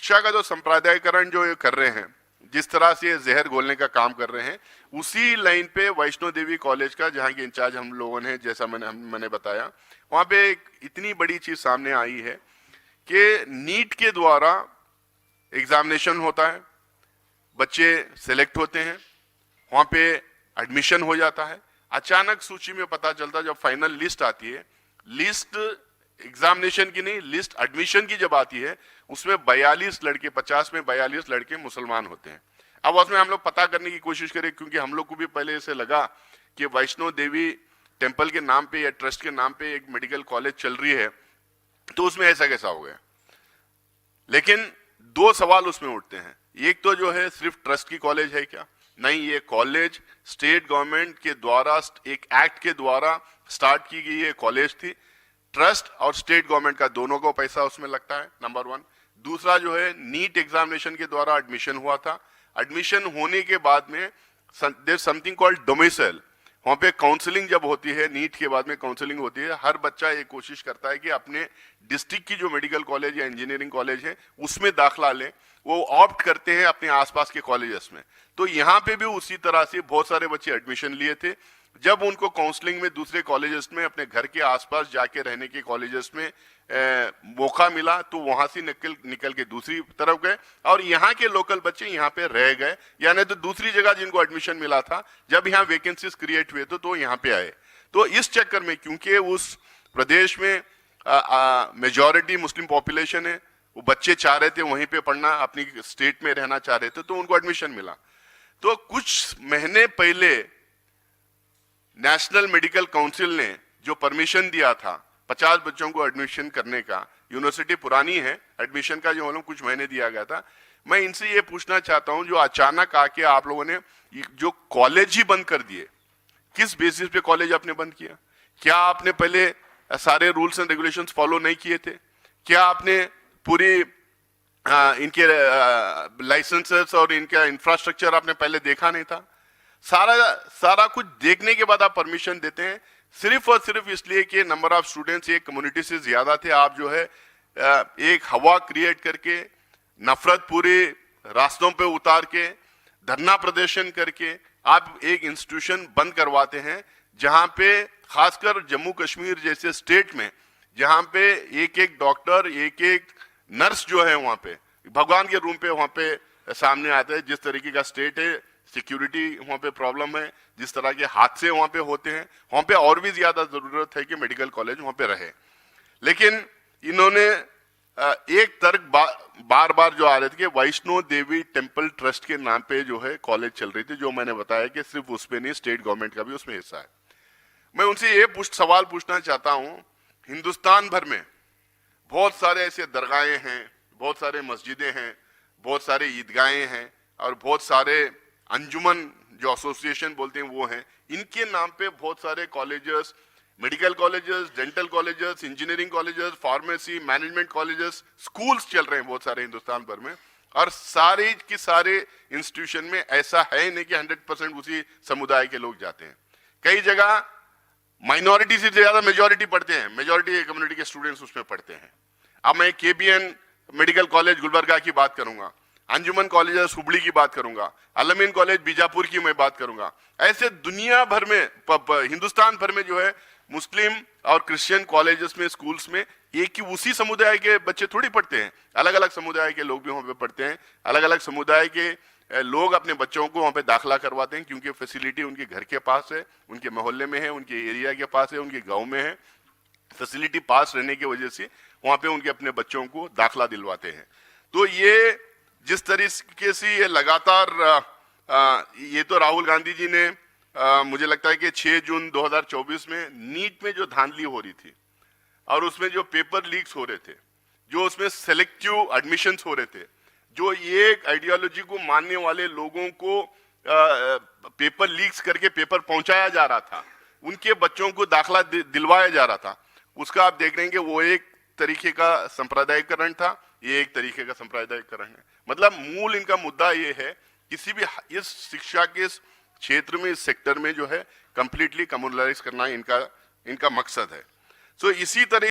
शिक्षा का जो संप्रदायीकरण जो ये कर रहे हैं, जिस तरह से ये जहर घोलने का काम कर रहे हैं, उसी लाइन पे वैष्णो देवी कॉलेज का, जहाँ के इंचार्ज हम लोगों ने, जैसा मैंने बताया, वहाँ पे एक इतनी बड़ी चीज सामने आई है कि नीट के द्वारा एग्जामिनेशन होता है, बच्चे सेलेक्ट होते हैं, वहाँ पे एडमिशन हो जाता है। अचानक सूची में पता चलता, जब फाइनल लिस्ट आती है, लिस्ट एग्जामिनेशन की नहीं, लिस्ट एडमिशन की जब आती है, उसमें 42 लड़के, 50 में 42 लड़के मुसलमान होते हैं। अब उसमें हम लोग पता करने की कोशिश करें, क्योंकि हम लोग को भी पहले से लगा कि वैष्णो देवी टेम्पल के नाम पे या ट्रस्ट के नाम पे एक मेडिकल कॉलेज चल रही है, तो उसमें ऐसा कैसा हो गया। लेकिन दो सवाल उसमें उठते हैं। एक तो जो है सिर्फ ट्रस्ट की कॉलेज है क्या? नहीं, ये कॉलेज स्टेट गवर्नमेंट के द्वारा, एक एक्ट के द्वारा स्टार्ट की गई ये कॉलेज थी। ट्रस्ट और स्टेट गवर्नमेंट का दोनों को पैसा उसमें लगता है, नंबर 1। दूसरा जो है, नीट एग्जामिनेशन के द्वारा एडमिशन हुआ था। एडमिशन होने के बाद में देयर समथिंग कॉल्ड डोमिसाइल, वहां पे काउंसलिंग जब होती है, नीट के बाद में काउंसलिंग होती है, हर बच्चा ये कोशिश करता है कि अपने डिस्ट्रिक्ट की जो मेडिकल कॉलेज या इंजीनियरिंग कॉलेज है उसमें दाखला लें। वो ऑप्ट करते हैं अपने आसपास के कॉलेजेस में। तो यहाँ पे भी उसी तरह से बहुत सारे बच्चे एडमिशन लिए थे। जब उनको काउंसलिंग में दूसरे कॉलेजेस में, अपने घर के आसपास जाके रहने के कॉलेजेस में मौका मिला, तो वहां से निकल के दूसरी तरफ गए, और यहाँ के लोकल बच्चे यहाँ पे रह गए, यानी तो दूसरी जगह जिनको एडमिशन मिला था, जब यहाँ वैकेंसीज क्रिएट हुए तो यहाँ पे आए। तो इस चक्कर में, क्योंकि उस प्रदेश में मेजॉरिटी मुस्लिम पॉपुलेशन है, वो बच्चे चाह रहे थे वहीं पे पढ़ना, अपनी स्टेट में रहना चाह रहे थे, तो उनको एडमिशन मिला। तो कुछ महीने पहले नेशनल मेडिकल काउंसिल ने जो परमिशन दिया था 50 बच्चों को एडमिशन करने का, यूनिवर्सिटी पुरानी है, एडमिशन का जो मालूम कुछ महीने दिया गया था। मैं इनसे ये पूछना चाहता हूं, जो अचानक आके आप लोगों ने जो कॉलेज ही बंद कर दिए, किस बेसिस पे कॉलेज आपने बंद किया? क्या आपने पहले सारे रूल्स एंड रेगुलेशंस फॉलो नहीं किए थे? क्या आपने पूरी इनके लाइसेंसेस और इनका इंफ्रास्ट्रक्चर आपने पहले देखा नहीं था? सारा कुछ देखने के बाद आप परमिशन देते हैं, सिर्फ और सिर्फ इसलिए कि नंबर ऑफ स्टूडेंट्स एक कम्युनिटी से ज्यादा थे। आप जो है एक हवा क्रिएट करके, नफरत पूरे रास्तों पे उतार के, धरना प्रदर्शन करके आप एक इंस्टीट्यूशन बंद करवाते हैं, जहां पे खासकर जम्मू कश्मीर जैसे स्टेट में, जहां पे एक एक डॉक्टर, एक एक नर्स जो है वहां पे भगवान के रूम पे वहां पे सामने आते हैं। जिस तरीके का स्टेट है, सिक्योरिटी वहां पे प्रॉब्लम है, जिस तरह के हादसे वहां पे होते हैं, वहां पे और भी ज्यादा जरूरत है कि मेडिकल कॉलेज वहां पे रहे। लेकिन इन्होंने एक तर्क बार बार जो आ रहे थे कि वैष्णो देवी टेम्पल ट्रस्ट के नाम पे जो है कॉलेज चल रही थी, जो मैंने बताया कि सिर्फ उस पे नहीं, स्टेट गवर्नमेंट का भी उसमें हिस्सा है। मैं उनसे ये सवाल पूछना चाहता हूं, हिंदुस्तान भर में बहुत सारे ऐसे दरगाहें हैं, बहुत सारे मस्जिदें हैं, बहुत सारे ईदगाहें हैं, और बहुत सारे अंजुमन जो एसोसिएशन बोलते हैं वो हैं। इनके नाम पे बहुत सारे colleges, medical colleges, dental colleges, engineering colleges, pharmacy, management colleges, schools चल रहे हैं बहुत सारे हिंदुस्तान भर में। और सारे के सारे इंस्टीट्यूशन में ऐसा है नहीं कि 100% उसी समुदाय के लोग जाते हैं। कई जगह माइनॉरिटी से ज्यादा मेजॉरिटी पढ़ते हैं, मेजॉरिटी कम्युनिटी के स्टूडेंट्स उसमें पढ़ते हैं। अब मैं KBN मेडिकल कॉलेज गुलबर्गा की बात करूंगा, अंजुमन कॉलेज हुबली की बात करूंगा, अलमीन कॉलेज बीजापुर की मैं बात करूंगा। ऐसे दुनिया भर में, हिंदुस्तान भर में जो है मुस्लिम और क्रिश्चियन कॉलेजेस में, स्कूल्स में एक ही उसी समुदाय के बच्चे थोड़ी पढ़ते हैं, अलग अलग समुदाय के लोग भी वहां पे पढ़ते हैं। अलग अलग समुदाय के लोग अपने बच्चों को वहां पे दाखिला करवाते हैं, क्योंकि फैसिलिटी उनके घर के पास है, उनके मोहल्ले में है, उनके एरिया के पास है, उनके गाँव में है। फैसिलिटी पास रहने की वजह से वहां पे उनके अपने बच्चों को दाखिला दिलवाते हैं। तो ये जिस तरीके से ये लगातार ये तो राहुल गांधी जी ने मुझे लगता है कि 6 जून 2024 में नीट में जो धांधली हो रही थी, और उसमें जो पेपर लीक्स हो रहे थे, जो उसमें सेलेक्टिव एडमिशंस हो रहे थे, जो ये आइडियोलॉजी को मानने वाले लोगों को पेपर लीक्स करके पेपर पहुंचाया जा रहा था, उनके बच्चों को दाखला दिलवाया जा रहा था, उसका आप देख रहे हैं कि वो एक तरीके का सांप्रदायिकरण था, ये एक तरीके का सांप्रदायिकरण है। मतलब मूल इनका मुद्दा ये है, किसी भी इस शिक्षा के क्षेत्र में, इस सेक्टर में जो है कंप्लीटली कम्युनलाइज करना इनका मकसद है। सो इसी तरह